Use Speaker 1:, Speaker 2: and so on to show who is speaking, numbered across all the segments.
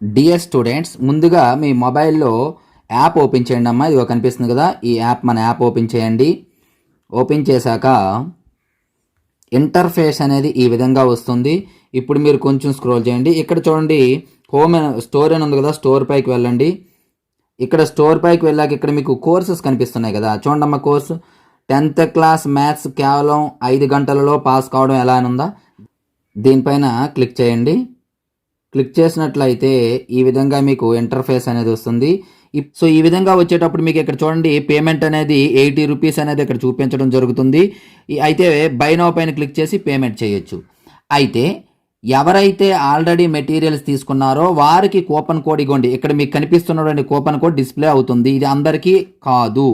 Speaker 1: Dear students, ముందుగా మీ మొబైల్లో app open చేయండి అమ్మా. ఇది కనిపిస్తుంది కదా, ఈ యాప్ మన యాప్ ఓపెన్ చేయండి. ఓపెన్ చేశాక ఇంటర్ఫేస్ అనేది ఈ విధంగా వస్తుంది. ఇప్పుడు మీరు కొంచెం స్క్రోల్ చేయండి. ఇక్కడ చూడండి, హోమ్ స్టోర్ అని ఉంది కదా, స్టోర్ పైకి వెళ్ళండి. ఇక్కడ స్టోర్ పైకి వెళ్ళాక ఇక్కడ మీకు కోర్సెస్ కనిపిస్తున్నాయి కదా, చూడండి అమ్మ. కోర్సు 10th క్లాస్ మ్యాథ్స్ కేవలం 5 గంటలలో పాస్ కావడం ఎలా అని ఉందా, దీనిపైన క్లిక్ చేయండి. క్లిక్ చేసినట్లయితే ఈ విధంగా మీకు ఇంటర్ఫేస్ అనేది వస్తుంది. సో ఈ విధంగా వచ్చేటప్పుడు మీకు ఇక్కడ చూడండి, పేమెంట్ అనేది 80 రూపీస్ అనేది ఇక్కడ చూపించడం జరుగుతుంది. అయితే బై నౌ పైన క్లిక్ చేసి పేమెంట్ చేయొచ్చు. అయితే ఎవరైతే ఆల్రెడీ మెటీరియల్స్ తీసుకున్నారో వారికి కూపన్ కోడ్ ఇవ్వండి. ఇక్కడ మీకు కనిపిస్తున్నటువంటి కూపన్ కోడ్ డిస్ప్లే అవుతుంది. ఇది అందరికీ కాదు,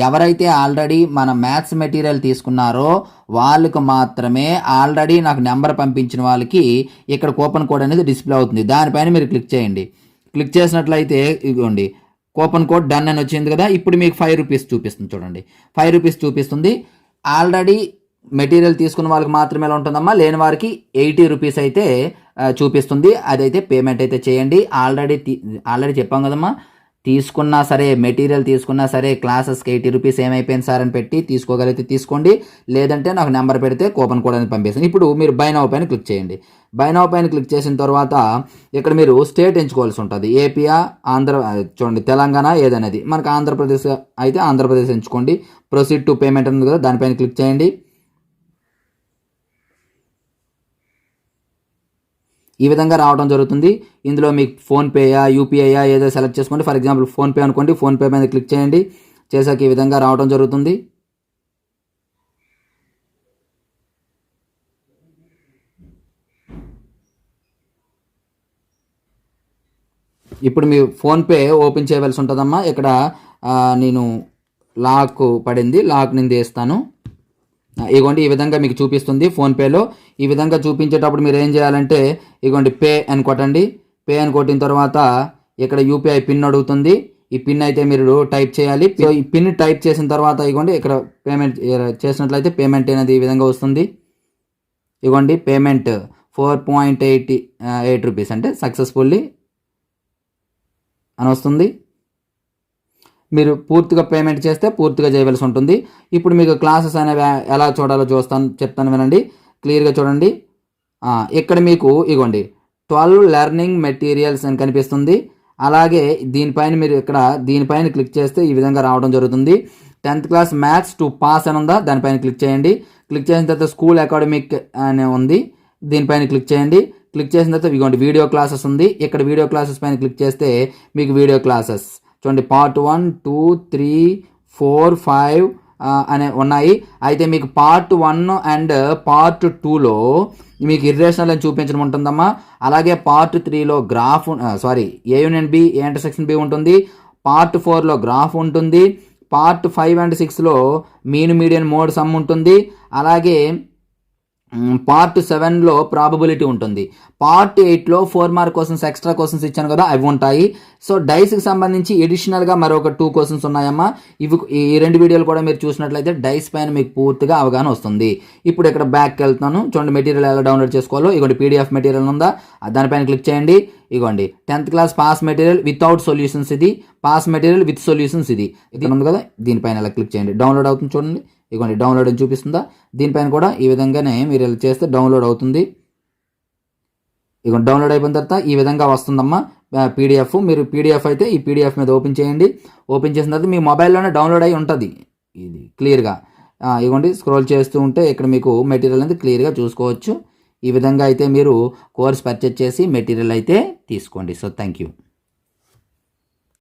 Speaker 1: ఎవరైతే ఆల్రెడీ మన మ్యాథ్స్ మెటీరియల్ తీసుకున్నారో వాళ్ళకు మాత్రమే. ఆల్రెడీ నాకు నెంబర్ పంపించిన వాళ్ళకి ఇక్కడ కూపన్ కోడ్ అనేది డిస్ప్లే అవుతుంది. దానిపైన మీరు క్లిక్ చేయండి. క్లిక్ చేసినట్లయితే ఇదిగోండి, కూపన్ కోడ్ డన్ అని వచ్చింది కదా. ఇప్పుడు మీకు 5 రూపీస్ చూపిస్తుంది, చూడండి 5 రూపీస్ చూపిస్తుంది. ఆల్రెడీ మెటీరియల్ తీసుకున్న వాళ్ళకి మాత్రమే ఎలా ఉంటుందమ్మా, లేని వారికి 80 రూపీస్ అయితే చూపిస్తుంది. అదైతే పేమెంట్ అయితే చేయండి. ఆల్రెడీ చెప్పాం కదమ్మా, తీసుకున్నా సరే, మెటీరియల్ తీసుకున్నా సరే క్లాసెస్కి 80 రూపీస్ ఏమైపోయింది సార్ అని పెట్టి తీసుకోగలిగితే తీసుకోండి, లేదంటే నాకు నెంబర్ పెడితే కూపన్ కోడ్ అనేది పంపిస్తాను. ఇప్పుడు మీరు బై నౌ పైన క్లిక్ చేయండి. బై నౌ పైన క్లిక్ చేసిన తర్వాత ఇక్కడ మీరు స్టేట్ ఎంచుకోవాల్సి ఉంటుంది. ఏపీయా, చూడండి తెలంగాణ ఏదనేది. మనకు ఆంధ్రప్రదేశ్ అయితే ఆంధ్రప్రదేశ్ ఎంచుకోండి. ప్రొసీడ్ టు పేమెంట్ ఉంది కదా, దానిపైన క్లిక్ చేయండి. ఈ విధంగా రావడం జరుగుతుంది. ఇందులో మీకు ఫోన్పేయా, యూపీఐయా ఏదో సెలెక్ట్ చేసుకోండి. ఫర్ ఎగ్జాంపుల్ ఫోన్పే అనుకోండి. ఫోన్పే మీద క్లిక్ చేయండి. చేశాక ఈ విధంగా రావడం జరుగుతుంది. ఇప్పుడు మీ ఫోన్పే ఓపెన్ చేయవలసి ఉంటుందమ్మా. ఇక్కడ నేను లాక్ పడింది, లాక్ నేను తీస్తాను. ఇగోండి ఈ విధంగా మీకు చూపిస్తుంది ఫోన్పేలో. ఈ విధంగా చూపించేటప్పుడు మీరు ఏం చేయాలంటే ఇగోండి పే అని కొట్టండి. పే అని కొట్టిన తర్వాత ఇక్కడ యూపీఐ పిన్ అడుగుతుంది. ఈ పిన్ అయితే మీరు టైప్ చేయాలి. సో ఈ పిన్ టైప్ చేసిన తర్వాత ఇగోండి ఇక్కడ పేమెంట్ చేసినట్లయితే పేమెంట్ అనేది ఈ విధంగా వస్తుంది. ఇగోండి పేమెంట్ 4.88 రూపీస్ అంటే సక్సెస్ఫుల్లీ అని వస్తుంది. మీరు పూర్తిగా పేమెంట్ చేస్తే పూర్తిగా చేయవలసి ఉంటుంది. ఇప్పుడు మీకు క్లాసెస్ అనేవి ఎలా చూడాలో చెప్తాను వినండి. క్లియర్గా చూడండి. ఇక్కడ మీకు ఇగోండి 12 లెర్నింగ్ మెటీరియల్స్ అని కనిపిస్తుంది. అలాగే దీనిపైన మీరు దీనిపైన క్లిక్ చేస్తే ఈ విధంగా రావడం జరుగుతుంది. 10th class maths to pass అని ఉందా, దానిపైన క్లిక్ చేయండి. క్లిక్ చేసిన తర్వాత స్కూల్ అకాడమిక్ అని ఉంది, దీనిపైన క్లిక్ చేయండి. క్లిక్ చేసిన తర్వాత ఇగోండి వీడియో క్లాసెస్ ఉంది. ఇక్కడ వీడియో క్లాసెస్ పైన క్లిక్ చేస్తే మీకు వీడియో క్లాసెస్ చూడండి పార్ట్ 1, 2, 3, 4, 5 అనే ఉన్నాయి. అయితే మీకు పార్ట్ 1 అండ్ పార్ట్ 2లో మీకు ఇర్రేషనల్ అని చూపించడం ఉంటుందమ్మా. అలాగే పార్ట్ 3లో graph A union B, A intersection B ఉంటుంది. పార్ట్ 4లో గ్రాఫ్ ఉంటుంది. పార్ట్ 5 అండ్ 6లో మీన్ మీడియన్ మోడ్ సమ్ ఉంటుంది. అలాగే పార్ట్ 7లో ప్రాబబిలిటీ ఉంటుంది. పార్ట్ 8లో 4 మార్క్ క్వశ్చన్స్, ఎక్స్ట్రా క్వశ్చన్స్ ఇచ్చాను కదా, అవి ఉంటాయి. సో డైస్కి సంబంధించి ఎడిషనల్గా మరొక 2 క్వశ్చన్స్ ఉన్నాయమ్మా. ఈ 2 వీడియోలు కూడా మీరు చూసినట్లయితే డైస్ పైన మీకు పూర్తిగా అవగాహన వస్తుంది. ఇప్పుడు ఇక్కడ బ్యాక్కి వెళ్తున్నాను. చూడండి మెటీరియల్ ఎలా డౌన్లోడ్ చేసుకోవాలో. ఇగోండి పీడిఎఫ్ మెటీరియల్ ఉందా, దానిపైన క్లిక్ చేయండి. ఇగోండి 10th class pass material without solutions, ఇది పాస్ మెటీరియల్ విత్ సొల్యూషన్స్, ఇది ఉంది కదా, దీనిపైన ఇలా క్లిక్ చేయండి. డౌన్లోడ్ అవుతుంది చూడండి. ఇగోండి డౌన్లోడ్ అని చూపిస్తుందా, దీనిపైన కూడా ఈ విధంగానే మీరు ఇలా చేస్తే డౌన్లోడ్ అవుతుంది. ఇగోండి డౌన్లోడ్ అయిపోయిన తర్వాత ఈ విధంగా వస్తుందమ్మా పీడిఎఫ్. మీరు పీడిఎఫ్ అయితే ఈ పీడిఎఫ్ మీద ఓపెన్ చేయండి. ఓపెన్ చేసిన తర్వాత మీ మొబైల్లోనే డౌన్లోడ్ అయి ఉంటుంది ఇది క్లియర్గా. ఇగోండి స్క్రోల్ చేస్తూ ఉంటే ఇక్కడ మీకు మెటీరియల్ అనేది క్లియర్గా చూసుకోవచ్చు. ఈ విధంగా అయితే మీరు కోర్స్ పర్చేజ్ చేసి మెటీరియల్ అయితే తీసుకోండి. So thank you.